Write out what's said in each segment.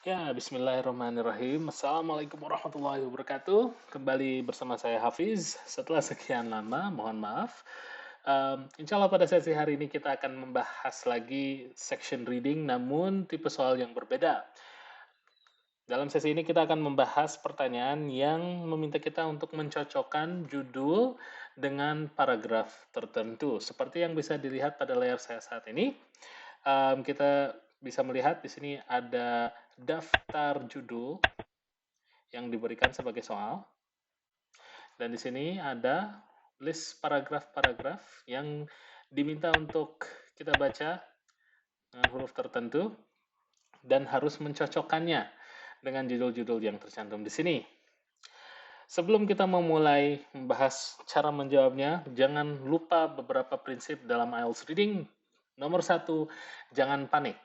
Ya, bismillahirrahmanirrahim. Assalamualaikum warahmatullahi wabarakatuh. Kembali bersama saya Hafiz. Setelah sekian lama, mohon maaf. Insya Allah pada sesi hari ini kita akan membahas lagi section reading, namun tipe soal yang berbeda. Dalam sesi ini kita akan membahas pertanyaan yang meminta kita untuk mencocokkan judul dengan paragraf tertentu. Seperti yang bisa dilihat pada layar saya saat ini, kita bisa melihat di sini ada daftar judul yang diberikan sebagai soal. Dan di sini ada list paragraf-paragraf yang diminta untuk kita baca dengan huruf tertentu dan harus mencocokkannya dengan judul-judul yang tercantum di sini. Sebelum kita memulai membahas cara menjawabnya, jangan lupa beberapa prinsip dalam IELTS Reading. Nomor satu, jangan panik.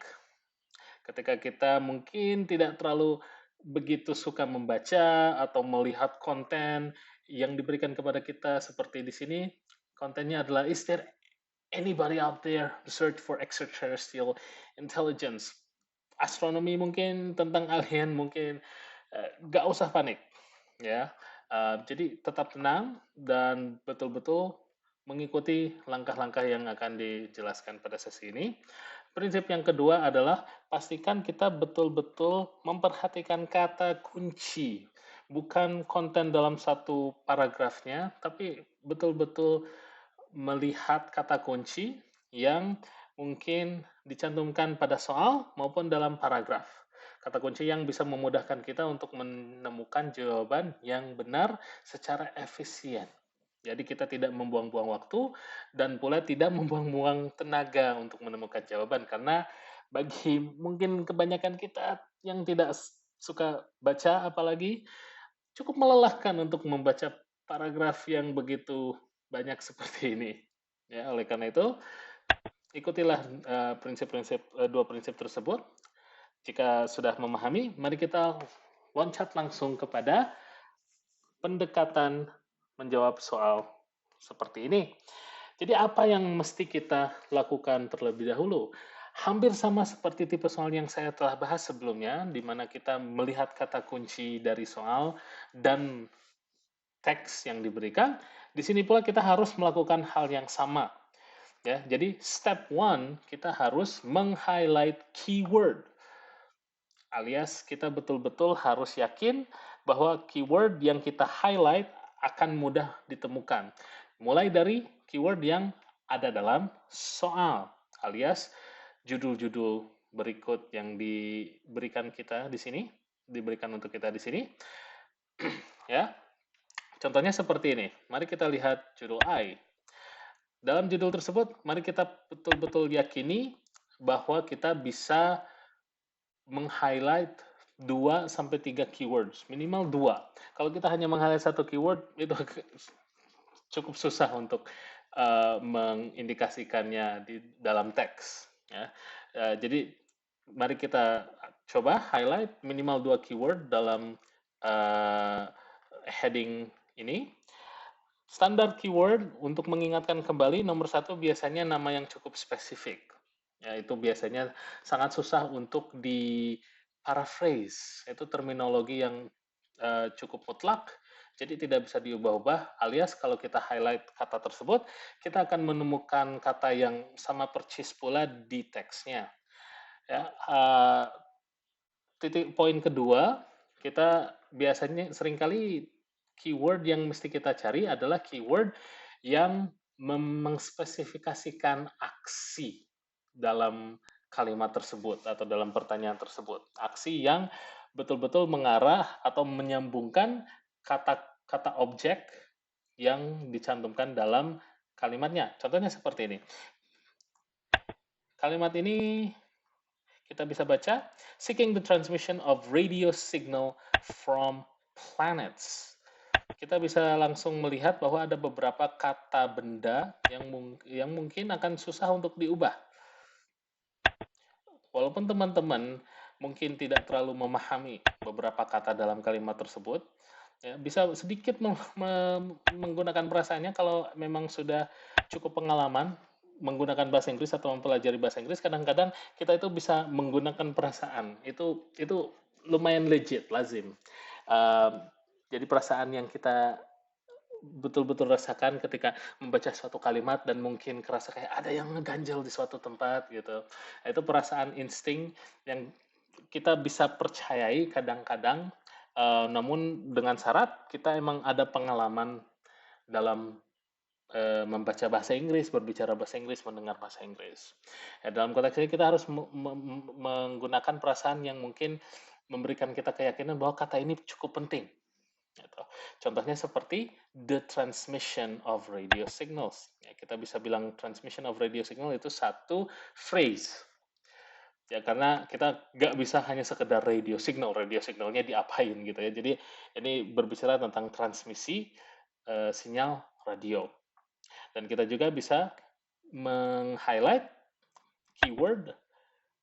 Ketika kita mungkin tidak terlalu begitu suka membaca atau melihat konten yang diberikan kepada kita seperti di sini, kontennya adalah is there anybody out there to search for extraterrestrial intelligence? Astronomi mungkin, tentang alien mungkin, nggak usah panik, ya. Jadi tetap tenang dan betul-betul mengikuti langkah-langkah yang akan dijelaskan pada sesi ini. Prinsip yang kedua adalah pastikan kita betul-betul memperhatikan kata kunci, bukan konten dalam satu paragrafnya, tapi betul-betul melihat kata kunci yang mungkin dicantumkan pada soal maupun dalam paragraf. Kata kunci yang bisa memudahkan kita untuk menemukan jawaban yang benar secara efisien. Jadi kita tidak membuang-buang waktu dan pula tidak membuang-buang tenaga untuk menemukan jawaban karena bagi mungkin kebanyakan kita yang tidak suka baca apalagi cukup melelahkan untuk membaca paragraf yang begitu banyak seperti ini. Ya, oleh karena itu ikutilah dua prinsip tersebut. Jika sudah memahami, mari kita loncat langsung kepada pendekatan menjawab soal seperti ini. Jadi apa yang mesti kita lakukan terlebih dahulu? Hampir sama seperti tipe soal yang saya telah bahas sebelumnya, di mana kita melihat kata kunci dari soal dan teks yang diberikan. Di sini pula kita harus melakukan hal yang sama. Ya, jadi step one kita harus meng-highlight keyword, alias kita betul-betul harus yakin bahwa keyword yang kita highlight akan mudah ditemukan. Mulai dari keyword yang ada dalam soal, alias judul-judul berikut yang diberikan kita di sini, diberikan untuk kita di sini. Ya, contohnya seperti ini. Mari kita lihat judul I. Dalam judul tersebut, mari kita betul-betul yakini bahwa kita bisa meng-highlight 2 sampai 3 keywords, minimal 2. Kalau kita hanya meng-highlight satu keyword, itu cukup susah untuk mengindikasikannya di dalam teks. Ya. Jadi mari kita coba highlight minimal 2 keyword dalam heading ini. Standar keyword untuk mengingatkan kembali nomor satu biasanya nama yang cukup spesifik. Ya, itu biasanya sangat susah untuk di paraphrase. Itu terminologi yang cukup mutlak, jadi tidak bisa diubah-ubah. Alias kalau kita highlight kata tersebut, kita akan menemukan kata yang sama persis pula di teksnya. Ya, titik poin kedua, kita biasanya seringkali keyword yang mesti kita cari adalah keyword yang mengspesifikasikan aksi dalam kalimat tersebut atau dalam pertanyaan tersebut. Aksi yang betul-betul mengarah atau menyambungkan kata-kata objek yang dicantumkan dalam kalimatnya. Contohnya seperti ini. Kalimat ini kita bisa baca, seeking the transmission of radio signal from planets. Kita bisa langsung melihat bahwa ada beberapa kata benda yang mungkin akan susah untuk diubah. Walaupun teman-teman mungkin tidak terlalu memahami beberapa kata dalam kalimat tersebut, ya, bisa sedikit menggunakan perasaannya kalau memang sudah cukup pengalaman menggunakan bahasa Inggris atau mempelajari bahasa Inggris. Kadang-kadang kita itu bisa menggunakan perasaan. Itu lumayan legit, lazim. Um, jadi perasaan yang kita betul-betul rasakan ketika membaca suatu kalimat dan mungkin kerasa kayak ada yang ngeganjel di suatu tempat gitu. Nah, itu perasaan insting yang kita bisa percayai kadang-kadang, namun dengan syarat kita emang ada pengalaman dalam membaca bahasa Inggris, berbicara bahasa Inggris, mendengar bahasa Inggris. Ya, dalam konteks ini kita harus menggunakan perasaan yang mungkin memberikan kita keyakinan bahwa kata ini cukup penting. Gitu. Contohnya seperti the transmission of radio signals. Ya, kita bisa bilang transmission of radio signal itu satu phrase. Ya, karena kita nggak bisa hanya sekedar radio signalnya diapain gitu ya. Jadi ini berbicara tentang transmisi sinyal radio. Dan kita juga bisa meng-highlight keyword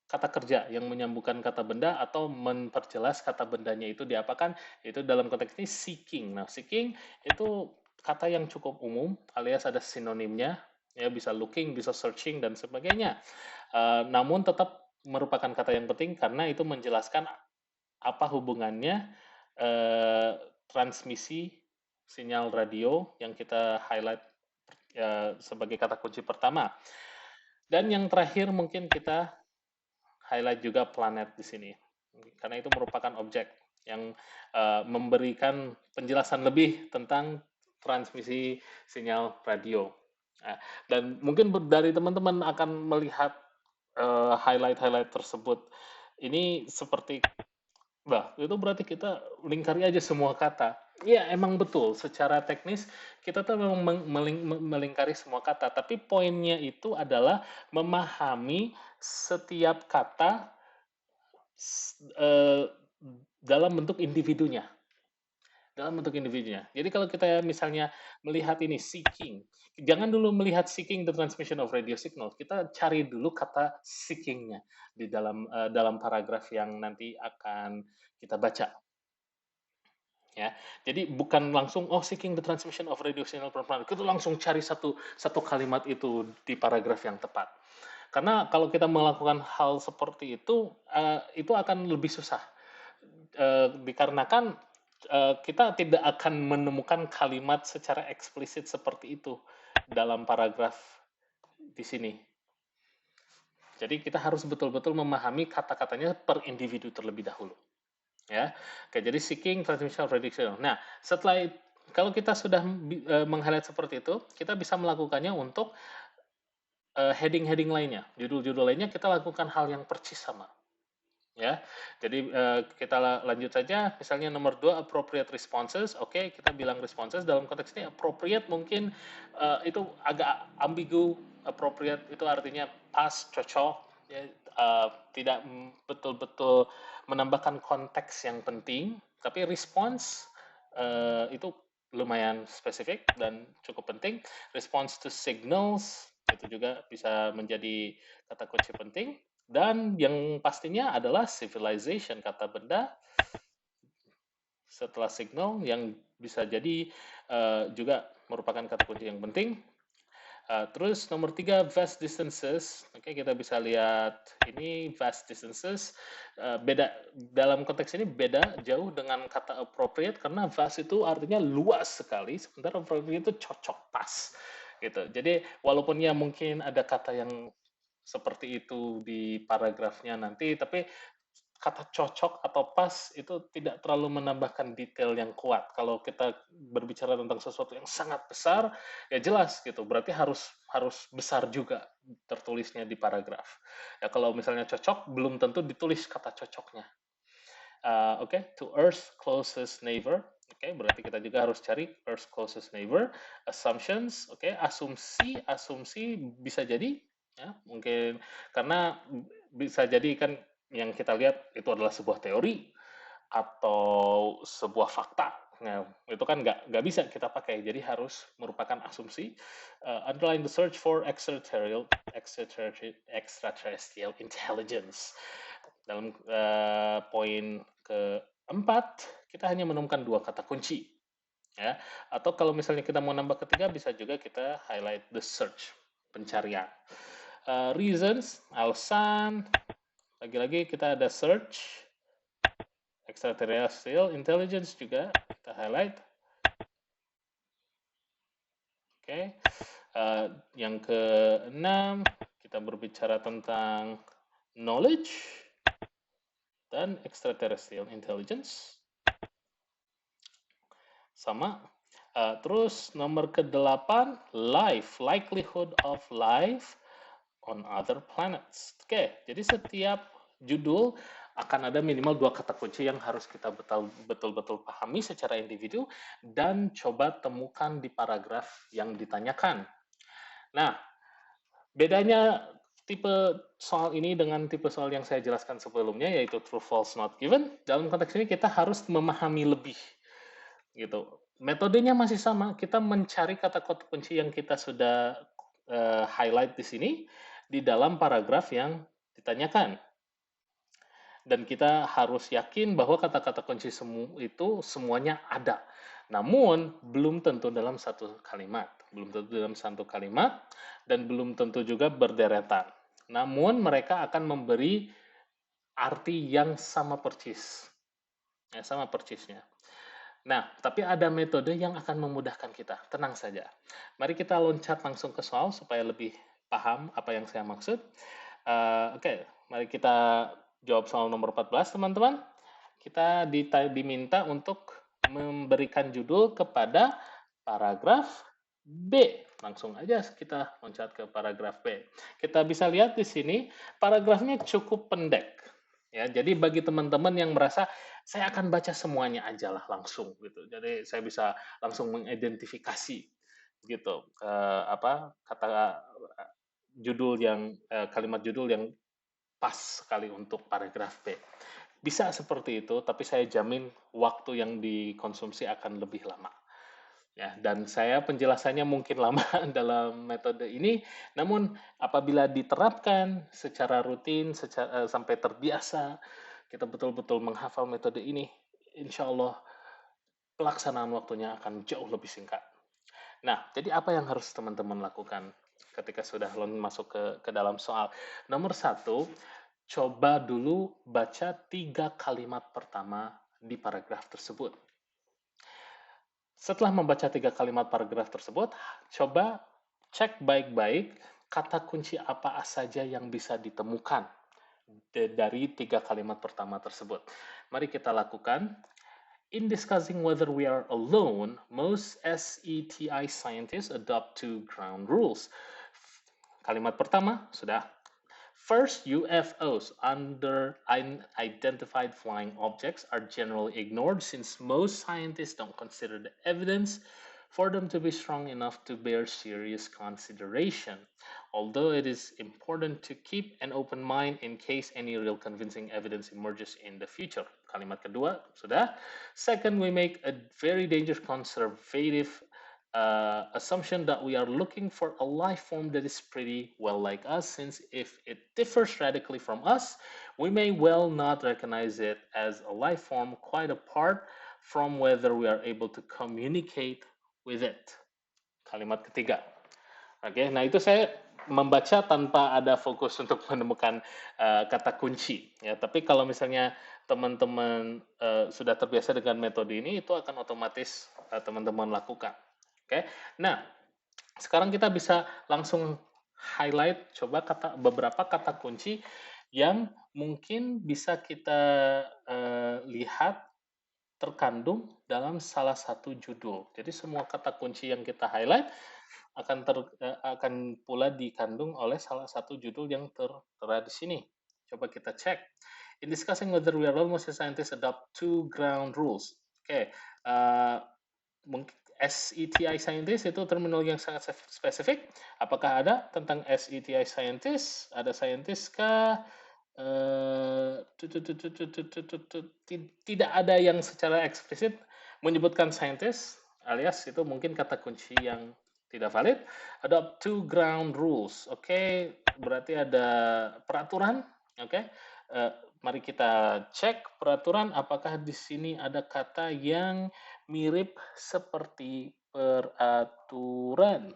kata kerja yang menyambungkan kata benda atau memperjelas kata bendanya itu diapakan, itu dalam konteks ini seeking. Nah, seeking itu kata yang cukup umum alias ada sinonimnya, ya bisa looking, bisa searching dan sebagainya. Namun tetap merupakan kata yang penting karena itu menjelaskan apa hubungannya transmisi sinyal radio yang kita highlight sebagai kata kunci pertama. Dan yang terakhir mungkin kita highlight juga planet di sini, karena itu merupakan objek yang memberikan penjelasan lebih tentang transmisi sinyal radio. Nah, dan mungkin dari teman-teman akan melihat highlight-highlight tersebut. Ini seperti, bah, itu berarti kita lingkari aja semua kata. Iya, emang betul. Secara teknis, kita tuh memang melingkari semua kata. Tapi poinnya itu adalah memahami setiap kata eh, dalam bentuk individunya. Dalam bentuk individunya. Jadi kalau kita misalnya melihat ini seeking, jangan dulu melihat seeking the transmission of radio signal. Kita cari dulu kata seekingnya di dalam paragraf yang nanti akan kita baca. Ya, jadi bukan langsung seeking the transmission of radio signal from planet. Kita langsung cari satu kalimat itu di paragraf yang tepat. Karena kalau kita melakukan hal seperti itu akan lebih susah. Dikarenakan kita tidak akan menemukan kalimat secara eksplisit seperti itu dalam paragraf di sini. Jadi kita harus betul-betul memahami kata-katanya per individu terlebih dahulu. Ya, oke, jadi seeking transmission of prediction. Nah, setelah kalau kita sudah meng-highlight seperti itu, kita bisa melakukannya untuk heading-heading lainnya, judul-judul lainnya kita lakukan hal yang persis sama. Ya, jadi kita lanjut saja. Misalnya nomor 2 appropriate responses. Oke, kita bilang responses dalam konteks ini appropriate mungkin itu agak ambigu. Appropriate itu artinya pas, cocok, ya, tidak betul-betul menambahkan konteks yang penting. Tapi response itu lumayan spesifik dan cukup penting. Response to signals itu juga bisa menjadi kata kunci penting. Dan yang pastinya adalah civilization, kata benda setelah signal yang bisa jadi juga merupakan kata kunci yang penting. Terus nomor 3 vast distances. Oke, kita bisa lihat ini vast distances. Beda dalam konteks ini beda jauh dengan kata appropriate karena vast itu artinya luas sekali, sementara appropriate itu cocok pas gitu. Jadi walaupun ya mungkin ada kata yang seperti itu di paragrafnya nanti, tapi kata cocok atau pas itu tidak terlalu menambahkan detail yang kuat. Kalau kita berbicara tentang sesuatu yang sangat besar, ya jelas gitu. Berarti harus besar juga tertulisnya di paragraf. Ya kalau misalnya cocok, belum tentu ditulis kata cocoknya. Oke, to Earth's closest neighbor. Oke, berarti kita juga harus cari Earth's closest neighbor. Assumptions, oke, asumsi bisa jadi, ya mungkin karena bisa jadi kan yang kita lihat itu adalah sebuah teori atau sebuah fakta. Nah, itu kan nggak bisa kita pakai, jadi harus merupakan asumsi. Underline the search for extraterrestrial intelligence. Dalam poin keempat, kita hanya menemukan 2 kata kunci. Ya. Atau kalau misalnya kita mau nambah ketiga, bisa juga kita highlight the search, pencarian. Reasons, alasan, lagi-lagi kita ada search, extraterrestrial intelligence juga kita highlight. Oke. Yang keenam, kita berbicara tentang knowledge dan extraterrestrial intelligence. Sama. Terus nomor ke-8, life, likelihood of life on other planets. Oke, jadi setiap judul akan ada minimal 2 kata kunci yang harus kita betul-betul pahami secara individu dan coba temukan di paragraf yang ditanyakan. Nah, bedanya tipe soal ini dengan tipe soal yang saya jelaskan sebelumnya, yaitu true, false, not given. Dalam konteks ini kita harus memahami lebih, gitu. Metodenya masih sama, kita mencari kata-kata kunci yang kita sudah highlight di sini di dalam paragraf yang ditanyakan. Dan kita harus yakin bahwa kata-kata kunci itu semuanya ada. Namun, belum tentu dalam satu kalimat. Belum tentu dalam satu kalimat, dan belum tentu juga berderetan. Namun, mereka akan memberi arti yang sama persis. Ya, sama persisnya. Nah, tapi ada metode yang akan memudahkan kita. Tenang saja. Mari kita loncat langsung ke soal supaya lebih paham apa yang saya maksud. Oke, mari kita jawab soal nomor 14, teman-teman. Kita diminta untuk memberikan judul kepada paragraf B. Langsung aja kita loncat ke paragraf B. Kita bisa lihat di sini, paragrafnya cukup pendek. Ya, jadi bagi teman-teman yang merasa saya akan baca semuanya aja lah langsung gitu. Jadi saya bisa langsung mengidentifikasi gitu kata judul yang kalimat judul yang pas sekali untuk paragraf B. Bisa seperti itu, tapi saya jamin waktu yang dikonsumsi akan lebih lama. Ya, dan saya penjelasannya mungkin lama dalam metode ini, namun apabila diterapkan secara rutin, sampai terbiasa, kita betul-betul menghafal metode ini, insya Allah pelaksanaan waktunya akan jauh lebih singkat. Nah, jadi apa yang harus teman-teman lakukan ketika sudah masuk ke dalam soal? Nomor 1, coba dulu baca 3 kalimat pertama di paragraf tersebut. Setelah membaca 3 kalimat paragraf tersebut, coba cek baik-baik kata kunci apa saja yang bisa ditemukan dari 3 kalimat pertama tersebut. Mari kita lakukan. In discussing whether we are alone, most SETI scientists adopt 2 ground rules. Kalimat pertama sudah. First, UFOs, unidentified flying objects, are generally ignored since most scientists don't consider the evidence for them to be strong enough to bear serious consideration. Although it is important to keep an open mind in case any real convincing evidence emerges in the future. Kalimat kedua, sudah. Second, we make a very dangerous conservative assumption that we are looking for a life form that is pretty well like us, since if it differs radically from us, we may well not recognize it as a life form, quite apart from whether we are able to communicate with it. Kalimat ketiga. Oke, nah itu saya membaca tanpa ada fokus untuk menemukan kata kunci. Ya, tapi kalau misalnya teman-teman sudah terbiasa dengan metode ini, itu akan otomatis teman-teman lakukan. Oke, nah sekarang kita bisa langsung highlight coba beberapa kata kunci yang mungkin bisa kita lihat terkandung dalam salah satu judul. Jadi semua kata kunci yang kita highlight akan pula dikandung oleh salah satu judul yang tertera di sini. Coba kita cek. In discussing whether we are almost a scientist, adopt 2 ground rules. Oke, mungkin SETI scientist itu terminologi yang sangat spesifik. Apakah ada tentang SETI scientist? Ada scientist kah? Tidak ada yang secara eksplisit menyebutkan scientist, alias itu mungkin kata kunci yang tidak valid. Adopt 2 ground rules. Oke, berarti ada peraturan. Oke, mari kita cek peraturan apakah di sini ada kata yang mirip seperti peraturan.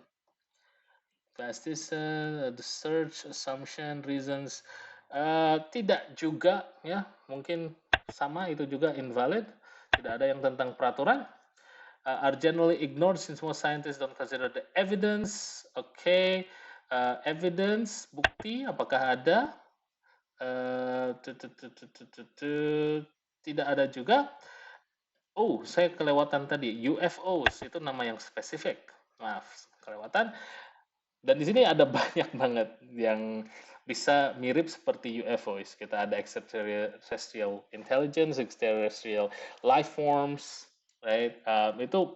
The search, assumption, reasons. Tidak juga ya, mungkin sama itu juga invalid. Tidak ada yang tentang peraturan. Are generally ignored since most scientists don't consider the evidence. Oke. Evidence, bukti, apakah ada? Tidak ada juga. Oh, saya kelewatan tadi. UFOs itu nama yang spesifik. Maaf, kelewatan. Dan di sini ada banyak banget yang bisa mirip seperti UFOs. Kita ada extraterrestrial intelligence, extraterrestrial life forms, right? Itu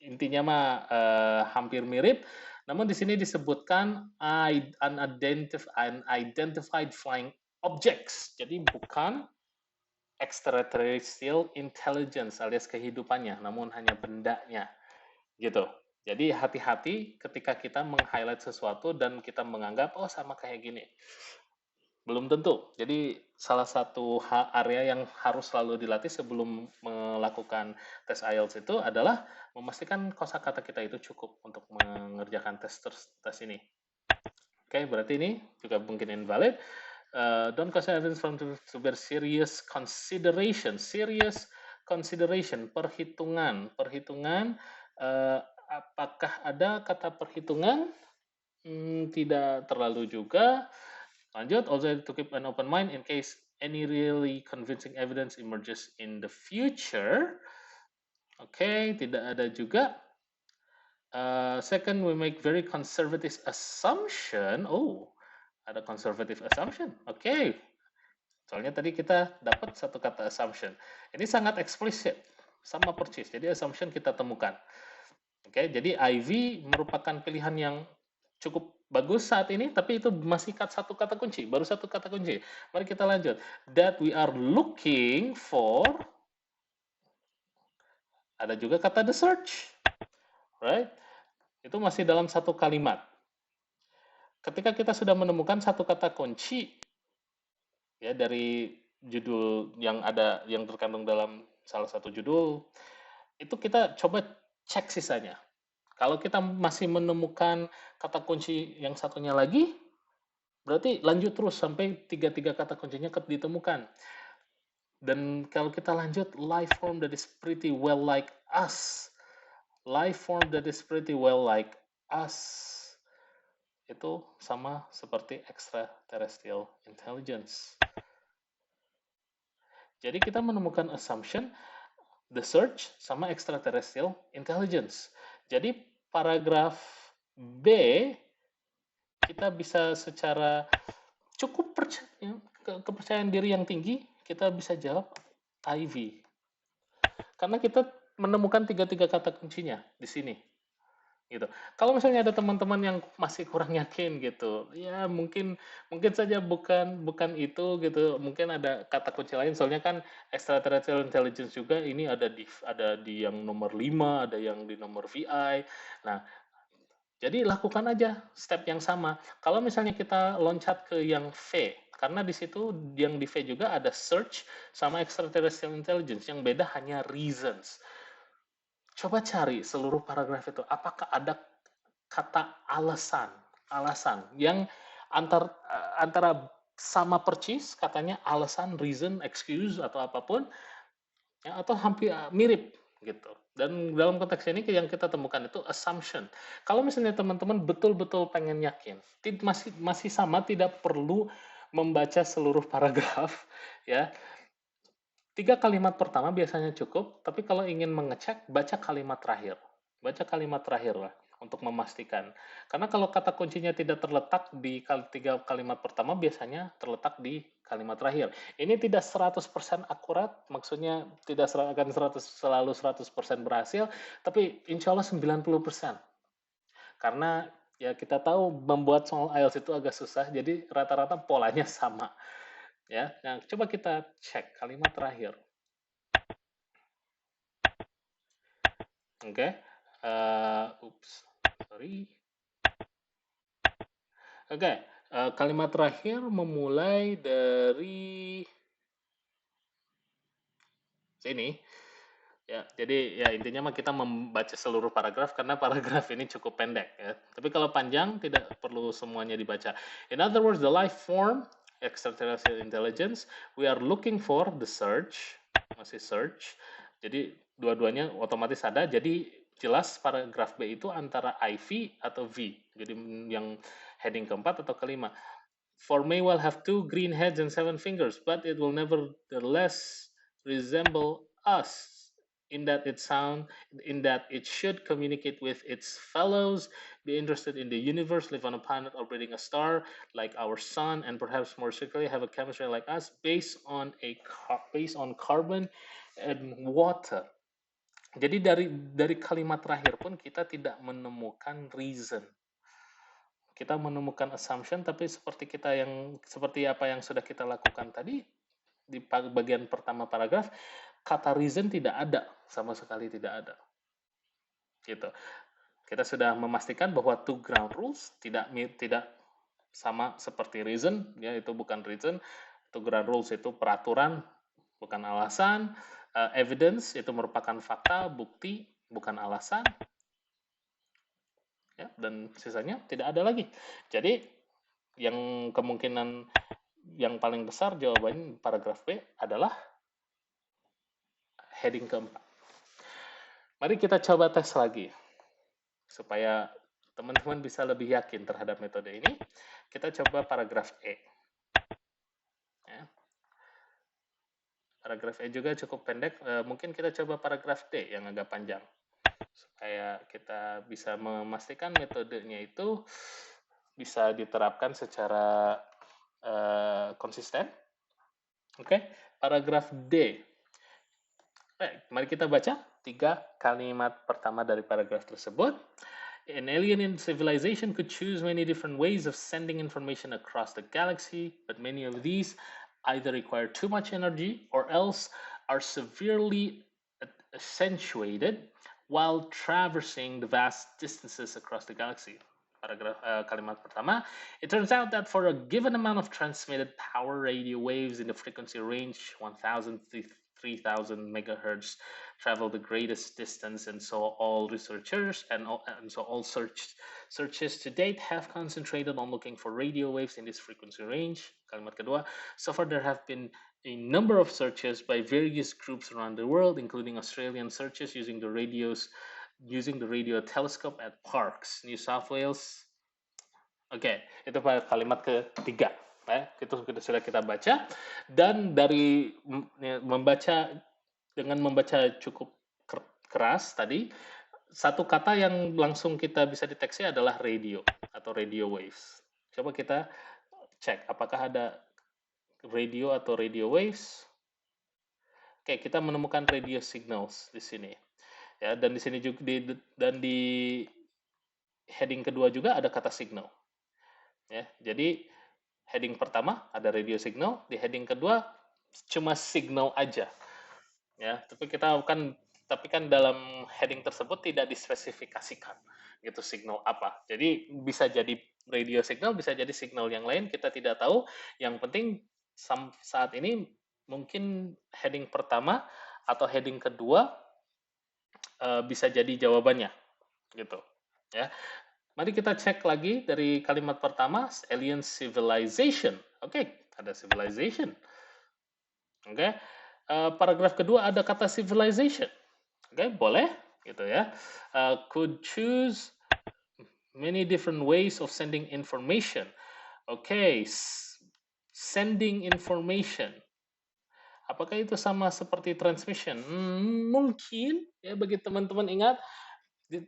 intinya mah hampir mirip. Namun di sini disebutkan unidentified flying objects. Jadi bukan extraterrestrial intelligence alias kehidupannya, namun hanya bendanya gitu. Jadi hati-hati ketika kita meng-highlight sesuatu dan kita menganggap oh sama kayak gini. Belum tentu. Jadi salah satu area yang harus selalu dilatih sebelum melakukan tes IELTS itu adalah memastikan kosakata kita itu cukup untuk mengerjakan tes ini. Oke, berarti ini juga mungkin invalid. Don't consider evidence from to bear serious consideration. Serious consideration, perhitungan. Perhitungan, apakah ada kata perhitungan? Tidak terlalu juga. Lanjut, also to keep an open mind in case any really convincing evidence emerges in the future. Oke, tidak ada juga. Second, we make very conservative assumption. Oh, ada conservative assumption. Oke. Soalnya tadi kita dapat satu kata assumption. Ini sangat eksplisit, sama persis. Jadi assumption kita temukan. Oke, jadi IV merupakan pilihan yang cukup bagus saat ini, tapi itu masih satu kata kunci, baru satu kata kunci. Mari kita lanjut. That we are looking for, ada juga kata the search, right? Itu masih dalam satu kalimat. Ketika kita sudah menemukan satu kata kunci, ya dari judul yang ada yang terkandung dalam salah satu judul, itu kita coba cek sisanya. Kalau kita masih menemukan kata kunci yang satunya lagi, berarti lanjut terus sampai tiga kata kuncinya ditemukan. Dan kalau kita lanjut, life form that is pretty well like us. Life form that is pretty well like us. Itu sama seperti extraterrestrial intelligence. Jadi kita menemukan assumption, the search, sama extraterrestrial intelligence. Jadi paragraf B, kita bisa secara cukup kepercayaan diri yang tinggi, kita bisa jawab IV. Karena kita menemukan tiga kata kuncinya di sini. Gitu. Kalau misalnya ada teman-teman yang masih kurang yakin gitu, ya mungkin saja bukan itu gitu, mungkin ada kata kunci lain. Soalnya kan extraterrestrial intelligence juga ini ada di yang nomor 5, ada yang di nomor VI. Nah, jadi lakukan aja step yang sama. Kalau misalnya kita loncat ke yang V, karena di situ yang di V juga ada search sama extraterrestrial intelligence, yang beda hanya reasons. Coba cari seluruh paragraf itu, apakah ada kata alasan yang antara sama persis katanya alasan, reason, excuse atau apapun, ya, atau hampir mirip gitu. Dan dalam konteks ini yang kita temukan itu assumption. Kalau misalnya teman-teman betul-betul pengen yakin, masih sama, tidak perlu membaca seluruh paragraf, ya. 3 kalimat pertama biasanya cukup, tapi kalau ingin mengecek, baca kalimat terakhir. Baca kalimat terakhir lah untuk memastikan. Karena kalau kata kuncinya tidak terletak di 3 kalimat pertama, biasanya terletak di kalimat terakhir. Ini tidak 100% akurat, maksudnya tidak akan selalu 100% berhasil, tapi insya Allah 90%. Karena ya kita tahu membuat soal IELTS itu agak susah, jadi rata-rata polanya sama. Ya, nah coba kita cek kalimat terakhir. Oke, sorry. Oke, kalimat terakhir memulai dari sini. Ya, jadi ya intinya mah kita membaca seluruh paragraf karena paragraf ini cukup pendek ya. Tapi kalau panjang tidak perlu semuanya dibaca. In other words, the life form extraterrestrial intelligence. We are looking for the search, masih search. Jadi dua-duanya otomatis ada. Jadi jelas paragraf B itu antara IV atau V. Jadi yang heading keempat atau kelima. For May will have 2 green heads and 7 fingers, but it will nevertheless resemble us in that it should communicate with its fellows, be interested in the universe, live on a planet orbiting a star like our sun, and perhaps more secretly have a chemistry like us based on carbon and water. Jadi dari kalimat terakhir pun kita tidak menemukan reason. Kita menemukan assumption, tapi seperti apa yang sudah kita lakukan tadi di bagian pertama paragraf, kata reason tidak ada, sama sekali tidak ada. Gitu. Kita sudah memastikan bahwa two ground rules tidak sama seperti reason, ya itu bukan reason. Two ground rules itu peraturan, bukan alasan. Evidence itu merupakan fakta, bukti, bukan alasan. Ya, dan sisanya tidak ada lagi. Jadi yang kemungkinan yang paling besar jawabannya paragraf B adalah heading keempat. Mari kita coba tes lagi supaya teman-teman bisa lebih yakin terhadap metode ini. Kita coba paragraf E. Ya. Paragraf E juga cukup pendek. Mungkin kita coba paragraf D yang agak panjang supaya kita bisa memastikan metodenya itu bisa diterapkan secara konsisten. Oke, paragraf D. Mari kita baca 3 kalimat pertama dari paragraf tersebut. An alien civilization could choose many different ways of sending information across the galaxy, but many of these either require too much energy or else are severely accentuated while traversing the vast distances across the galaxy. Paragraf kalimat pertama, it turns out that for a given amount of transmitted power, radio waves in the frequency range 1,000 to 3,000 megahertz travel the greatest distance, and so all researchers and so all searches to date have concentrated on looking for radio waves in this frequency range. Kalimat kedua, so far there have been a number of searches by various groups around the world, including Australian searches using the radio telescope at Parkes, New South Wales. Oke, itu kalimat ketiga. Itu sudah kita baca, dan dari dengan membaca cukup keras tadi, satu kata yang langsung kita bisa deteksi adalah radio atau radio waves. Coba kita cek apakah ada radio atau radio waves. Oke, kita menemukan radio signals di sini. Ya, dan di sini juga di heading kedua juga ada kata signal. Ya, jadi heading pertama ada radio signal, di heading kedua cuma signal aja. Ya, tapi kan dalam heading tersebut tidak dispesifikasikan gitu signal apa. Jadi bisa jadi radio signal, bisa jadi signal yang lain, kita tidak tahu. Yang penting saat ini mungkin heading pertama atau heading kedua bisa jadi jawabannya gitu. Ya. Mari kita cek lagi dari kalimat pertama, alien civilization. Oke, ada civilization. Oke, paragraf kedua ada kata civilization. Oke, boleh, gitu ya. Could choose many different ways of sending information. Oke, sending information. Apakah itu sama seperti transmission? Mungkin, ya bagi teman-teman ingat,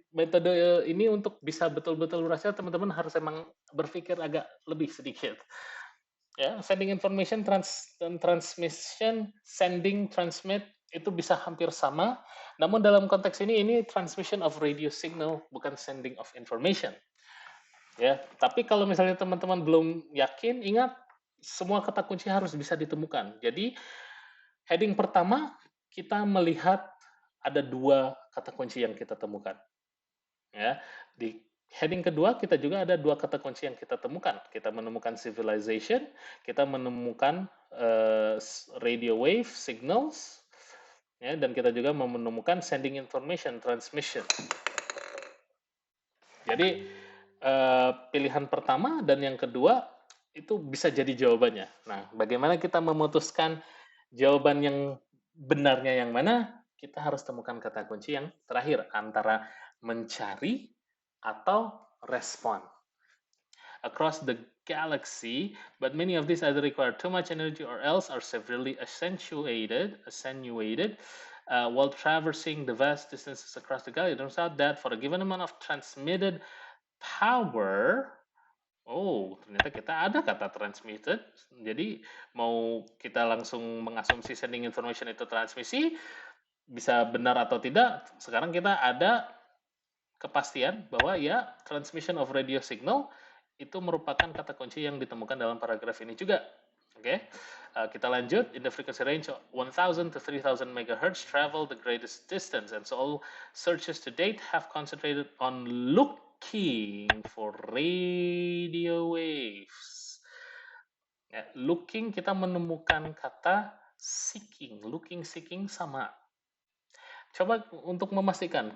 metode ini untuk bisa betul-betul rasional, teman-teman harus emang berpikir agak lebih sedikit. Ya, sending information dan transmission, sending, transmit itu bisa hampir sama. Namun dalam konteks ini transmission of radio signal, bukan sending of information. Ya, tapi kalau misalnya teman-teman belum yakin, ingat semua kata kunci harus bisa ditemukan. Jadi heading pertama kita melihat ada 2 kata kunci yang kita temukan. Ya, di heading kedua kita juga ada 2 kata kunci yang kita temukan. Kita menemukan civilization, kita menemukan radio wave signals, ya, dan kita juga menemukan sending information, transmission. Jadi pilihan pertama dan yang kedua itu bisa jadi jawabannya. Nah, bagaimana kita memutuskan jawaban yang benarnya yang mana? Kita harus temukan kata kunci yang terakhir antara mencari atau respon. Across the galaxy, but many of these either require too much energy or else are severely attenuated while traversing the vast distances across the galaxy. It turns out that for a given amount of transmitted power, oh, ternyata kita ada kata transmitted. Jadi mau kita langsung mengasumsi sending information itu transmisi, bisa benar atau tidak. Sekarang kita ada kepastian bahwa ya transmission of radio signal itu merupakan kata kunci yang ditemukan dalam paragraf ini juga. Oke, kita lanjut. In the frequency range of 1000 to 3000 megahertz travel the greatest distance, and so all searches to date have concentrated on looking for radio waves. Ya, looking kita menemukan kata seeking, looking, seeking sama. Coba untuk memastikan,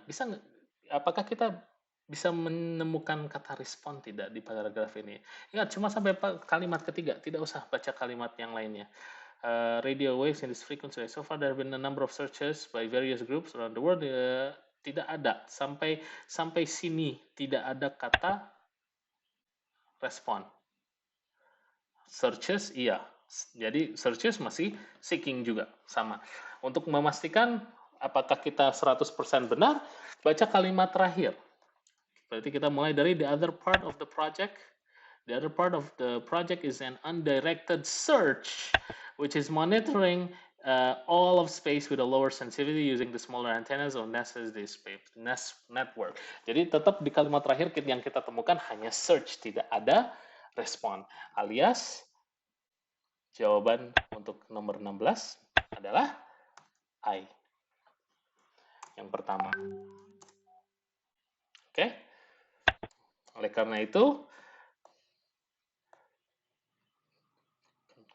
apakah kita bisa menemukan kata respon tidak di paragraf ini? Ingat, cuma sampai kalimat ketiga, tidak usah baca kalimat yang lainnya. Radio waves in this frequency. So far there have been a number of searches by various groups around the world. Tidak ada sampai sini tidak ada kata respon. Searches iya. Jadi searches masih seeking juga sama. Untuk memastikan apakah kita 100% benar, baca kalimat terakhir. Berarti kita mulai dari the other part of the project. The other part of the project is an undirected search, which is monitoring all of space with a lower sensitivity using the smaller antennas of NASA's network. Jadi tetap di kalimat terakhir yang kita temukan hanya search, tidak ada respon. Alias jawaban untuk nomor 16 adalah I. Yang pertama. Oke? Oleh karena itu,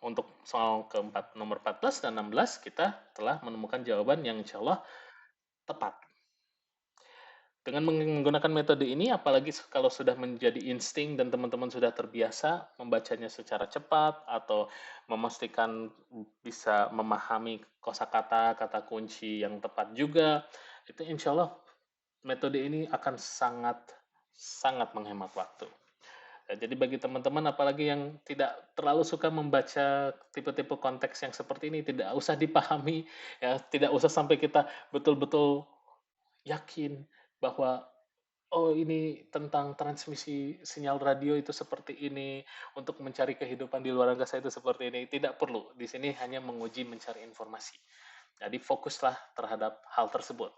untuk soal keempat, nomor 14 dan 16, kita telah menemukan jawaban yang insya Allah tepat. Dengan menggunakan metode ini, apalagi kalau sudah menjadi insting dan teman-teman sudah terbiasa membacanya secara cepat atau memastikan bisa memahami kosakata, kata kunci yang tepat juga, itu insya Allah metode ini akan sangat menghemat waktu. Jadi bagi teman-teman apalagi yang tidak terlalu suka membaca tipe-tipe konteks yang seperti ini, tidak usah dipahami, ya, tidak usah sampai kita betul-betul yakin bahwa oh ini tentang transmisi sinyal radio itu seperti ini, untuk mencari kehidupan di luar angkasa itu seperti ini. Tidak perlu. Di sini hanya menguji mencari informasi. Jadi fokuslah terhadap hal tersebut.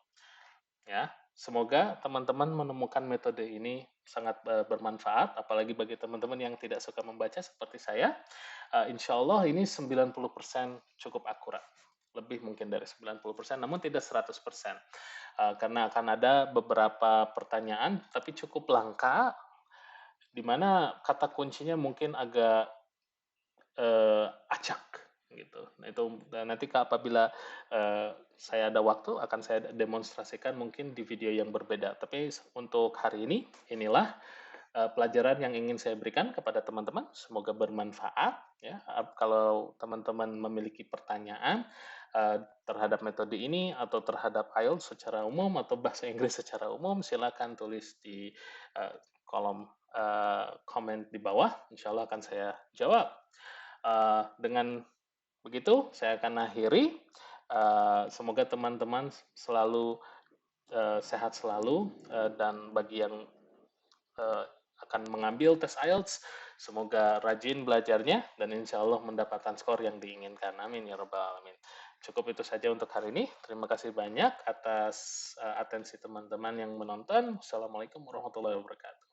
Ya, semoga teman-teman menemukan metode ini sangat bermanfaat, apalagi bagi teman-teman yang tidak suka membaca seperti saya. Insya Allah ini 90% cukup akurat. Lebih mungkin dari 90%, namun tidak 100%. Karena akan ada beberapa pertanyaan, tapi cukup langka, di mana kata kuncinya mungkin agak acak. Gitu. Nah, itu nanti apabila saya ada waktu akan saya demonstrasikan mungkin di video yang berbeda. Tapi untuk hari ini inilah pelajaran yang ingin saya berikan kepada teman-teman. Semoga bermanfaat. Ya, kalau teman-teman memiliki pertanyaan terhadap metode ini atau terhadap IELTS secara umum atau bahasa Inggris secara umum, silakan tulis di kolom komen di bawah. Insya Allah akan saya jawab. Dengan begitu, saya akan akhiri. Semoga teman-teman selalu sehat selalu, dan bagi yang akan mengambil tes IELTS, semoga rajin belajarnya dan insya Allah mendapatkan skor yang diinginkan. Amin ya Rabbal Alamin. Cukup itu saja untuk hari ini. Terima kasih banyak atas atensi teman-teman yang menonton. Assalamualaikum warahmatullahi wabarakatuh.